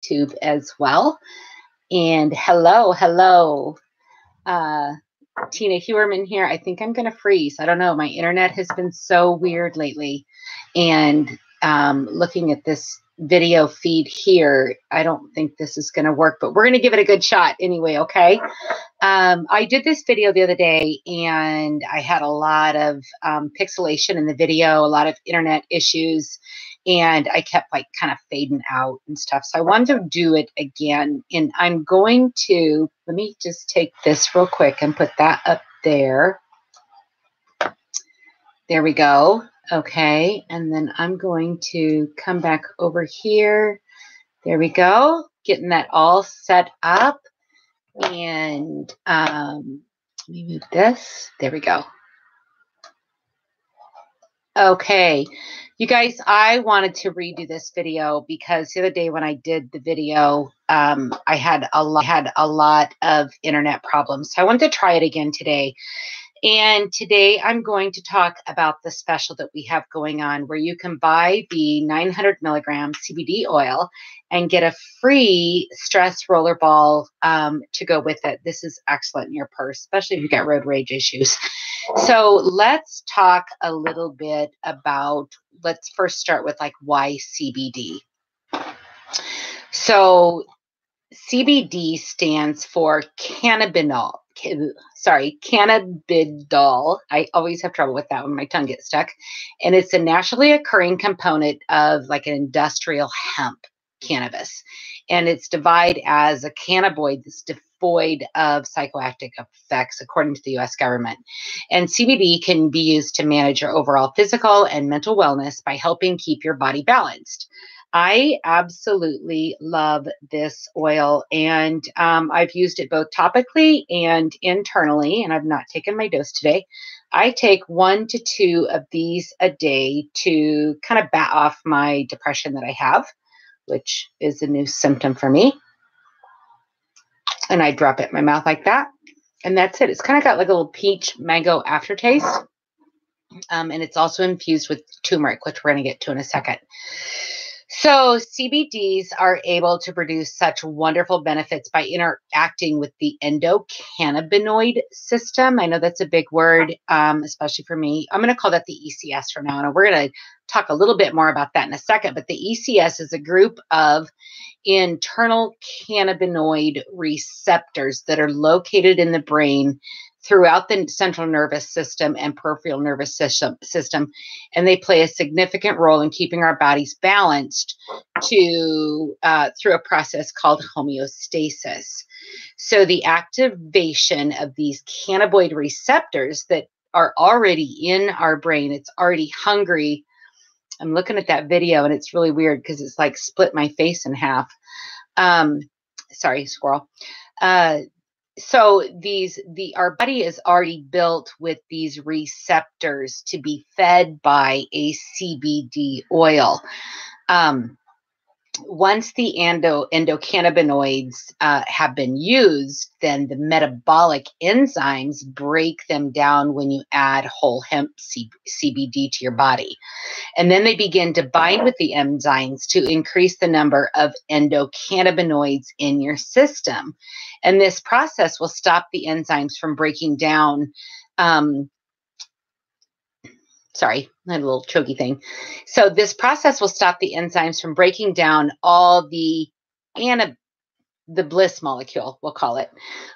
YouTube as well. And hello. Tina Hewerman here. I think I'm going to freeze. I don't know. My internet has been so weird lately. And looking at this video feed here, I don't think this is going to work, but we're going to give it a good shot anyway, okay? I did this video the other day, and I had a lot of pixelation in the video, a lot of internet issues, and I kept like kind of fading out and stuff. So I wanted to do it again, and I'm going to, let me just take this real quick and put that up there. There we go. Okay, and then I'm going to come back over here. There we go. Getting that all set up. And let me move this. There we go. Okay, you guys, I wanted to redo this video because the other day when I did the video, I had a lot of internet problems. So I wanted to try it again today. And today I'm going to talk about the special that we have going on where you can buy the 900 milligram CBD oil and get a free stress roller ball to go with it. This is excellent in your purse, especially if you got road rage issues. So let's talk a little bit about, let's first start with like why CBD. So CBD stands for cannabinol. Cannabidol. I always have trouble with that when my tongue gets stuck. And it's a naturally occurring component of like an industrial hemp cannabis. And it's divided as a cannabinoid that's devoid of psychoactive effects, according to the U.S. government. And CBD can be used to manage your overall physical and mental wellness by helping keep your body balanced. I absolutely love this oil, and I've used it both topically and internally, and I've not taken my dose today. I take 1 to 2 of these a day to kind of bat off my depression that I have, which is a new symptom for me. And I drop it in my mouth like that, and that's it. It's kind of got like a little peach mango aftertaste, and it's also infused with turmeric, which we're going to get to in a second. So CBDs are able to produce such wonderful benefits by interacting with the endocannabinoid system. I know that's a big word, especially for me. I'm going to call that the ECS from now on. And we're going to talk a little bit more about that in a second. But the ECS is a group of internal cannabinoid receptors that are located in the brain throughout the central nervous system and peripheral nervous system, and they play a significant role in keeping our bodies balanced through a process called homeostasis. So the activation of these cannabinoid receptors that are already in our brain, it's already hungry. I'm looking at that video and it's really weird because it's like split my face in half. Sorry, squirrel. So our body is already built with these receptors to be fed by a CBD oil. Once the endocannabinoids have been used, then the metabolic enzymes break them down when you add whole hemp CBD to your body. And then they begin to bind with the enzymes to increase the number of endocannabinoids in your system. And this process will stop the enzymes from breaking down. Sorry, I had a little choky thing. So this process will stop the enzymes from breaking down all the bliss molecule, we'll call it,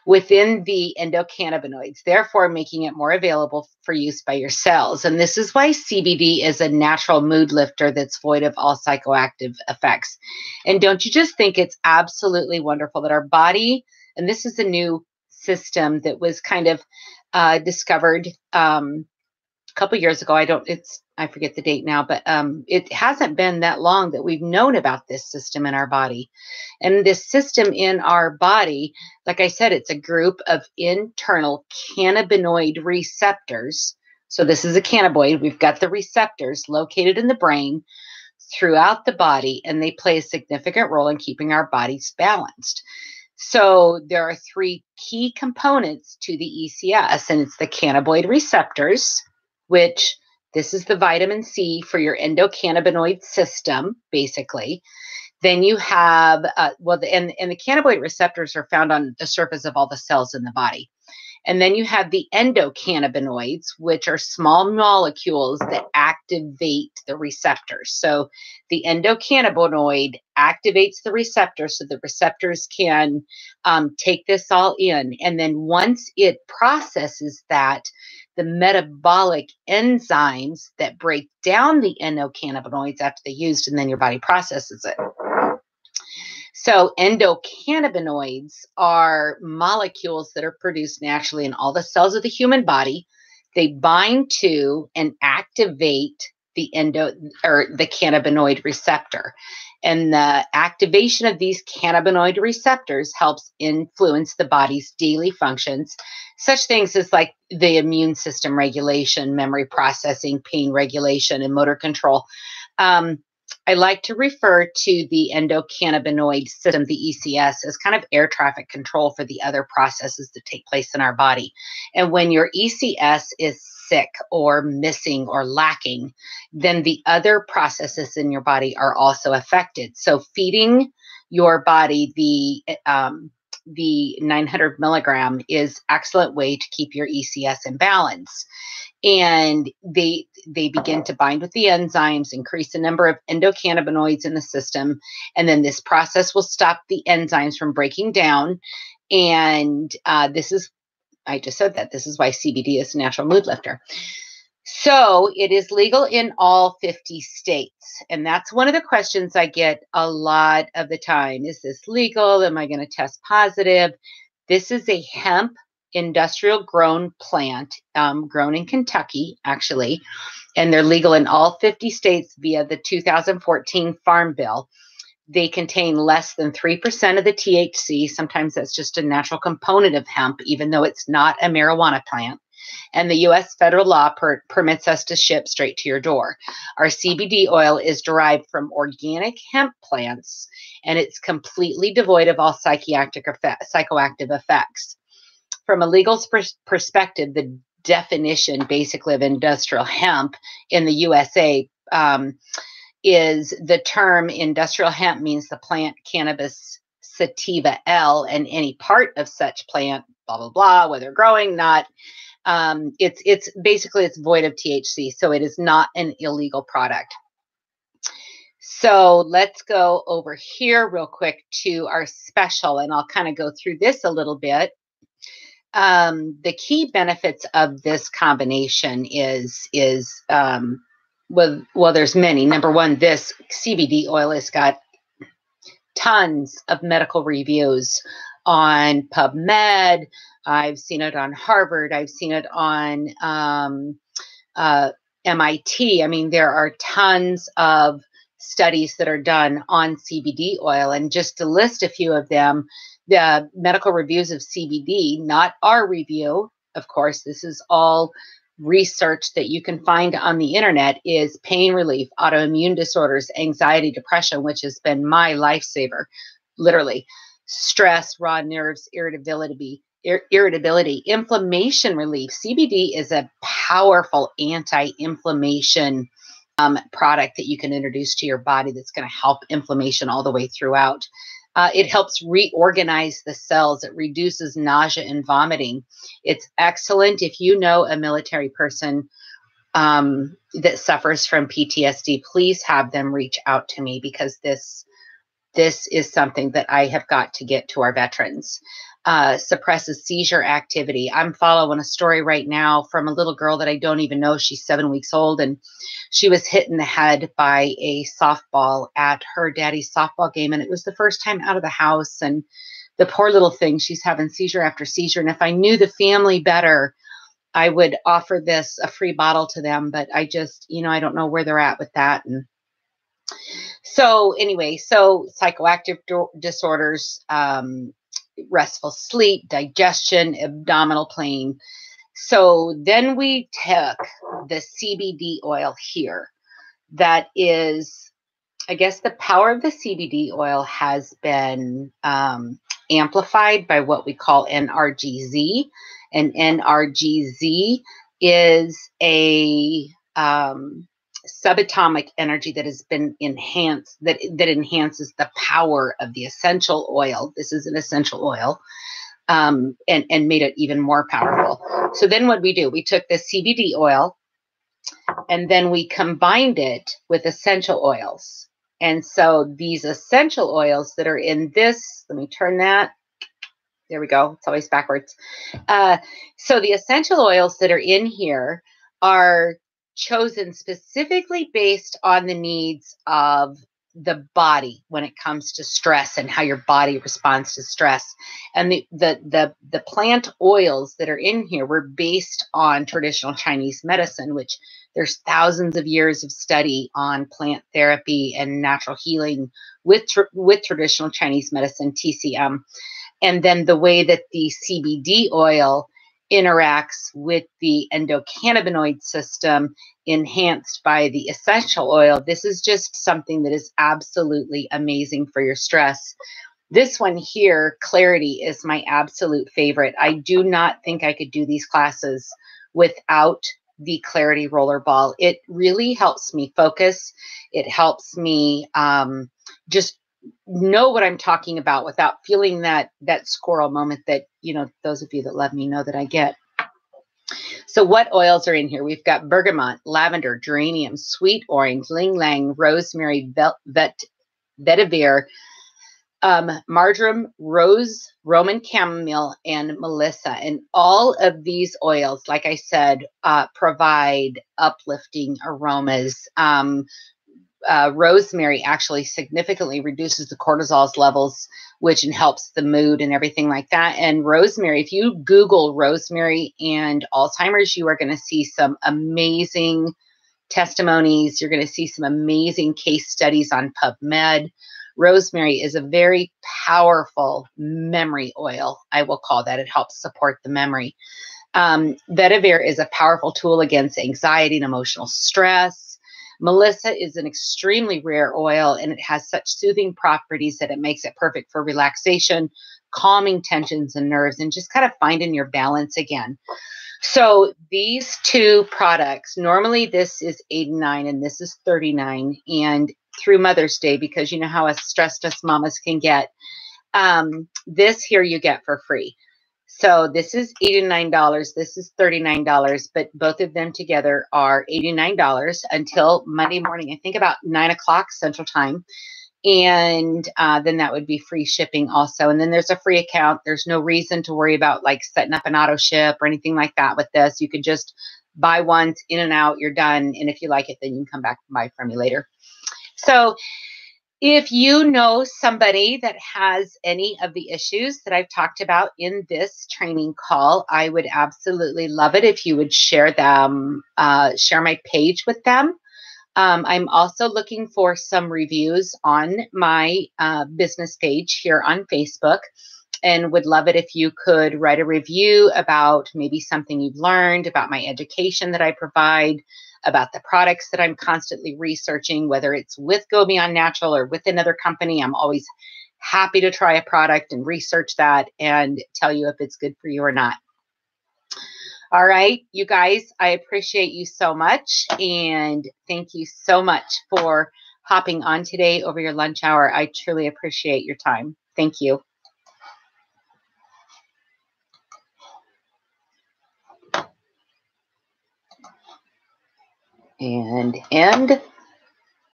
within the endocannabinoids, therefore making it more available for use by your cells. And this is why CBD is a natural mood lifter that's void of all psychoactive effects. And don't you just think it's absolutely wonderful that our body, and this is a new system that was kind of discovered a couple years ago. I forget the date now, but it hasn't been that long that we've known about this system in our body. And this system in our body, like I said, it's a group of internal cannabinoid receptors. So this is a cannabinoid. We've got the receptors located in the brain throughout the body, and they play a significant role in keeping our bodies balanced. So there are 3 key components to the ECS, and it's the cannabinoid receptors, which this is the vitamin C for your endocannabinoid system, basically. Then you have, and the cannabinoid receptors are found on the surface of all the cells in the body. And then you have the endocannabinoids, which are small molecules that activate the receptors. So the endocannabinoid activates the receptors so the receptors can take this all in. And then once it processes that, the metabolic enzymes that break down the endocannabinoids after they're used, and then your body processes it. So endocannabinoids are molecules that are produced naturally in all the cells of the human body. They bind to and activate the cannabinoid receptor. And the activation of these cannabinoid receptors helps influence the body's daily functions, such things as like the immune system regulation, memory processing, pain regulation, and motor control. I like to refer to the endocannabinoid system, the ECS, as kind of air traffic control for the other processes that take place in our body. And when your ECS is sick or missing or lacking, then the other processes in your body are also affected. So feeding your body the 900 milligram is excellent way to keep your ECS in balance. And they begin to bind with the enzymes, increase the number of endocannabinoids in the system, and then this process will stop the enzymes from breaking down. And I just said that this is why CBD is a natural mood lifter. So it is legal in all 50 states. And that's one of the questions I get a lot of the time. Is this legal? Am I going to test positive? This is a hemp industrial grown plant, grown in Kentucky, actually. And they're legal in all 50 states via the 2014 Farm Bill. They contain less than 3% of the THC. Sometimes that's just a natural component of hemp, even though it's not a marijuana plant. And the U.S. federal law permits us to ship straight to your door. Our CBD oil is derived from organic hemp plants, and it's completely devoid of all psychoactive effects. From a legal perspective, the definition basically of industrial hemp in the USA is the term industrial hemp means the plant Cannabis sativa L and any part of such plant, blah, blah, blah, whether growing, not. It's basically it's void of THC, so it is not an illegal product. So let's go over here real quick to our special, and I'll kind of go through this a little bit. The key benefits of this combination is there's many. Number one, this CBD oil has got tons of medical reviews on PubMed. I've seen it on Harvard. I've seen it on MIT. I mean, there are tons of studies that are done on CBD oil. And just to list a few of them, the medical reviews of CBD, not our review, of course, this is all research that you can find on the internet, is pain relief, autoimmune disorders, anxiety, depression, which has been my lifesaver, literally, stress, raw nerves, irritability, inflammation relief. CBD is a powerful anti-inflammation product that you can introduce to your body that's going to help inflammation all the way throughout. It helps reorganize the cells. It reduces nausea and vomiting. It's excellent if you know a military person that suffers from PTSD. Please have them reach out to me, because this is something that I have got to get to our veterans. Suppresses seizure activity. I'm following a story right now from a little girl that I don't even know. She's 7 weeks old, and she was hit in the head by a softball at her daddy's softball game. And it was the first time out of the house. And the poor little thing, she's having seizure after seizure. And if I knew the family better, I would offer this a free bottle to them. But I just, I don't know where they're at with that. And so anyway, psychoactive disorders, restful sleep, digestion, abdominal pain. So then we took the CBD oil here. That is, I guess the power of the CBD oil has been amplified by what we call NRGZ. And NRGZ is a subatomic energy that has been enhanced, that enhances the power of the essential oil. This is an essential oil, and made it even more powerful. So then what we do, we took the CBD oil and then we combined it with essential oils. And so these essential oils that are in this, let me turn that. There we go. It's always backwards. So the essential oils that are in here are chosen specifically based on the needs of the body when it comes to stress and how your body responds to stress. And the plant oils that are in here were based on traditional Chinese medicine, which there's thousands of years of study on plant therapy and natural healing with traditional Chinese medicine, TCM. And then the way that the CBD oil interacts with the endocannabinoid system enhanced by the essential oil. This is just something that is absolutely amazing for your stress. This one here, Clarity, is my absolute favorite. I do not think I could do these classes without the Clarity roller ball. It really helps me focus. It helps me just know what I'm talking about without feeling that squirrel moment that, those of you that love me know that I get. So what oils are in here? We've got bergamot, lavender, geranium, sweet orange, ylang ylang, rosemary, vetiver, marjoram, rose, Roman chamomile, and melissa. And all of these oils, like I said, provide uplifting aromas. Rosemary actually significantly reduces the cortisol levels, which helps the mood and everything like that. And rosemary, if you Google rosemary and Alzheimer's, you are going to see some amazing testimonies. You're going to see some amazing case studies on PubMed. Rosemary is a very powerful memory oil, I will call that. It helps support the memory. Vetiver is a powerful tool against anxiety and emotional stress. Melissa is an extremely rare oil, and it has such soothing properties that it makes it perfect for relaxation, calming tensions and nerves, and just kind of finding your balance again. So these two products, normally this is $89 and this is $39, and through Mother's Day, because you know how us stressed us mamas can get, this here you get for free. So this is $89, this is $39, but both of them together are $89 until Monday morning, I think about 9 o'clock Central Time. And then that would be free shipping also. And then there's a free account. There's no reason to worry about like setting up an auto ship or anything like that with this. You can just buy once, in and out, you're done. And if you like it, then you can come back and buy from me later. So if you know somebody that has any of the issues that I've talked about in this training call, I would absolutely love it if you would share them, share my page with them. I'm also looking for some reviews on my business page here on Facebook, and would love it if you could write a review about maybe something you've learned, about my education that I provide, about the products that I'm constantly researching, whether it's with Go Beyond Natural or with another company. I'm always happy to try a product and research that and tell you if it's good for you or not. All right, you guys, I appreciate you so much. And thank you so much for hopping on today over your lunch hour. I truly appreciate your time. Thank you. And end.